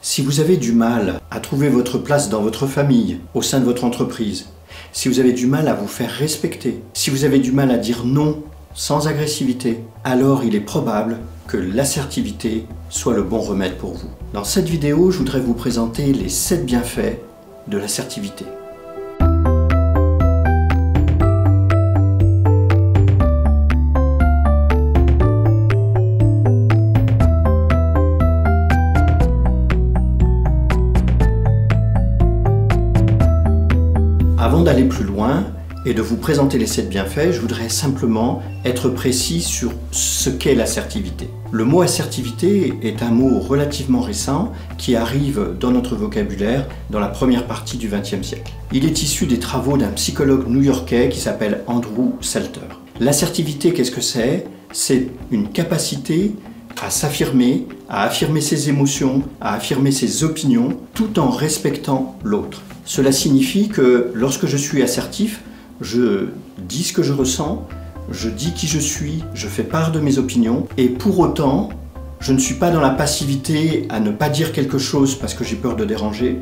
Si vous avez du mal à trouver votre place dans votre famille, au sein de votre entreprise, si vous avez du mal à vous faire respecter, si vous avez du mal à dire non sans agressivité, alors il est probable que l'assertivité soit le bon remède pour vous. Dans cette vidéo, je voudrais vous présenter les 7 bienfaits de l'assertivité. Avant d'aller plus loin et de vous présenter les 7 bienfaits, je voudrais simplement être précis sur ce qu'est l'assertivité. Le mot assertivité est un mot relativement récent qui arrive dans notre vocabulaire dans la première partie du XXe siècle. Il est issu des travaux d'un psychologue new-yorkais qui s'appelle Andrew Salter. L'assertivité, qu'est-ce que c'est? C'est une capacité à s'affirmer, à affirmer ses émotions, à affirmer ses opinions, tout en respectant l'autre. Cela signifie que lorsque je suis assertif, je dis ce que je ressens, je dis qui je suis, je fais part de mes opinions, et pour autant, je ne suis pas dans la passivité à ne pas dire quelque chose parce que j'ai peur de déranger,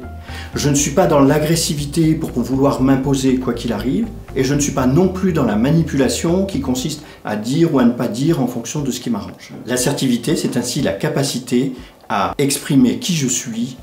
je ne suis pas dans l'agressivité pour vouloir m'imposer quoi qu'il arrive, et je ne suis pas non plus dans la manipulation qui consiste à dire ou à ne pas dire en fonction de ce qui m'arrange. L'assertivité, c'est ainsi la capacité à exprimer qui je suis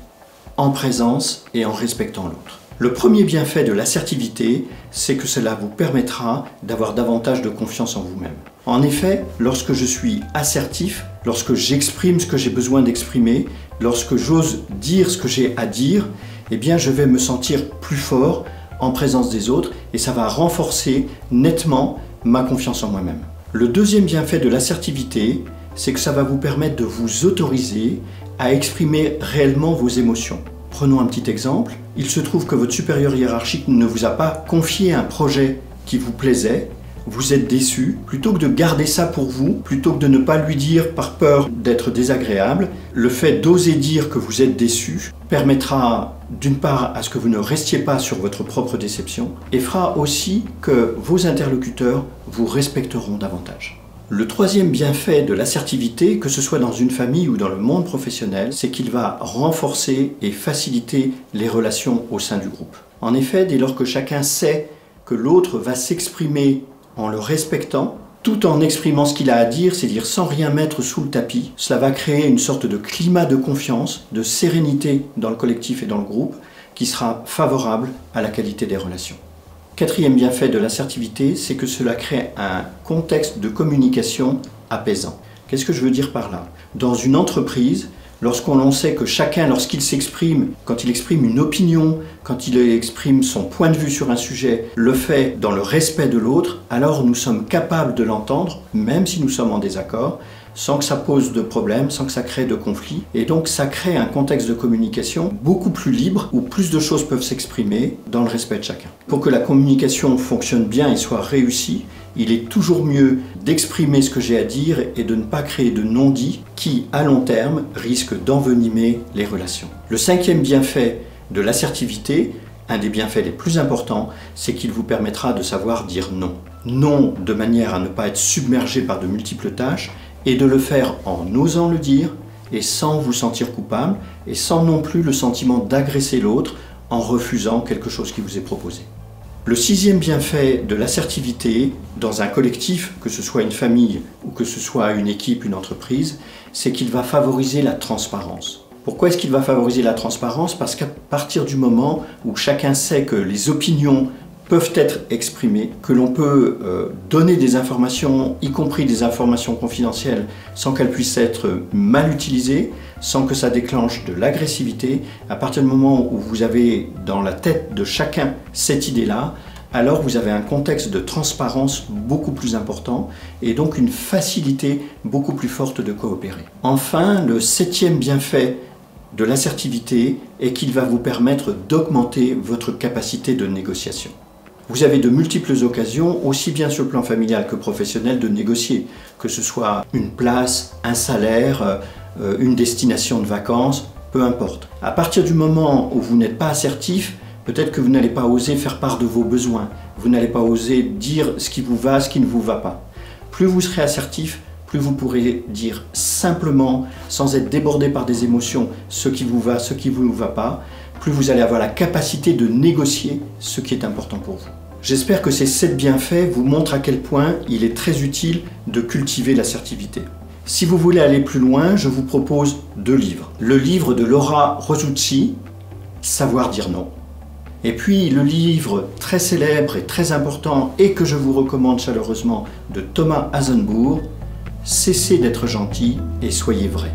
en présence et en respectant l'autre. Le premier bienfait de l'assertivité, c'est que cela vous permettra d'avoir davantage de confiance en vous-même. En effet, lorsque je suis assertif, lorsque j'exprime ce que j'ai besoin d'exprimer, lorsque j'ose dire ce que j'ai à dire, eh bien je vais me sentir plus fort en présence des autres et ça va renforcer nettement ma confiance en moi-même. Le deuxième bienfait de l'assertivité, c'est que ça va vous permettre de vous autoriser à exprimer réellement vos émotions. Prenons un petit exemple. Il se trouve que votre supérieur hiérarchique ne vous a pas confié un projet qui vous plaisait, vous êtes déçu. Plutôt que de garder ça pour vous, plutôt que de ne pas lui dire par peur d'être désagréable, le fait d'oser dire que vous êtes déçu permettra d'une part à ce que vous ne restiez pas sur votre propre déception et fera aussi que vos interlocuteurs vous respecteront davantage. Le troisième bienfait de l'assertivité, que ce soit dans une famille ou dans le monde professionnel, c'est qu'il va renforcer et faciliter les relations au sein du groupe. En effet, dès lors que chacun sait que l'autre va s'exprimer en le respectant, tout en exprimant ce qu'il a à dire, c'est-à-dire sans rien mettre sous le tapis, cela va créer une sorte de climat de confiance, de sérénité dans le collectif et dans le groupe, qui sera favorable à la qualité des relations. Quatrième bienfait de l'assertivité, c'est que cela crée un contexte de communication apaisant. Qu'est-ce que je veux dire par là? Dans une entreprise, lorsqu'on sait que chacun, lorsqu'il s'exprime, quand il exprime une opinion, quand il exprime son point de vue sur un sujet, le fait dans le respect de l'autre, alors nous sommes capables de l'entendre, même si nous sommes en désaccord, sans que ça pose de problème, sans que ça crée de conflits. Et donc ça crée un contexte de communication beaucoup plus libre, où plus de choses peuvent s'exprimer dans le respect de chacun. Pour que la communication fonctionne bien et soit réussie, il est toujours mieux d'exprimer ce que j'ai à dire et de ne pas créer de non-dits qui, à long terme, risquent d'envenimer les relations. Le cinquième bienfait de l'assertivité, un des bienfaits les plus importants, c'est qu'il vous permettra de savoir dire non. Non de manière à ne pas être submergé par de multiples tâches, et de le faire en osant le dire et sans vous sentir coupable et sans non plus le sentiment d'agresser l'autre en refusant quelque chose qui vous est proposé. Le sixième bienfait de l'assertivité dans un collectif, que ce soit une famille ou que ce soit une équipe, une entreprise, c'est qu'il va favoriser la transparence. Pourquoi est-ce qu'il va favoriser la transparence? Parce qu'à partir du moment où chacun sait que les opinions peuvent être exprimées, que l'on peut donner des informations, y compris des informations confidentielles, sans qu'elles puissent être mal utilisées, sans que ça déclenche de l'agressivité. À partir du moment où vous avez dans la tête de chacun cette idée-là, alors vous avez un contexte de transparence beaucoup plus important et donc une facilité beaucoup plus forte de coopérer. Enfin, le septième bienfait de l'assertivité est qu'il va vous permettre d'augmenter votre capacité de négociation. Vous avez de multiples occasions, aussi bien sur le plan familial que professionnel, de négocier, que ce soit une place, un salaire, une destination de vacances, peu importe. À partir du moment où vous n'êtes pas assertif, peut-être que vous n'allez pas oser faire part de vos besoins, vous n'allez pas oser dire ce qui vous va, ce qui ne vous va pas. Plus vous serez assertif, plus vous pourrez dire simplement, sans être débordé par des émotions, ce qui vous va, ce qui ne vous va pas, plus vous allez avoir la capacité de négocier ce qui est important pour vous. J'espère que ces 7 bienfaits vous montrent à quel point il est très utile de cultiver l'assertivité. Si vous voulez aller plus loin, je vous propose 2 livres. Le livre de Laura Rosuzzi, Savoir dire non. Et puis le livre très célèbre et très important et que je vous recommande chaleureusement de Thomas Hasenbourg, Cessez d'être gentil et soyez vrai.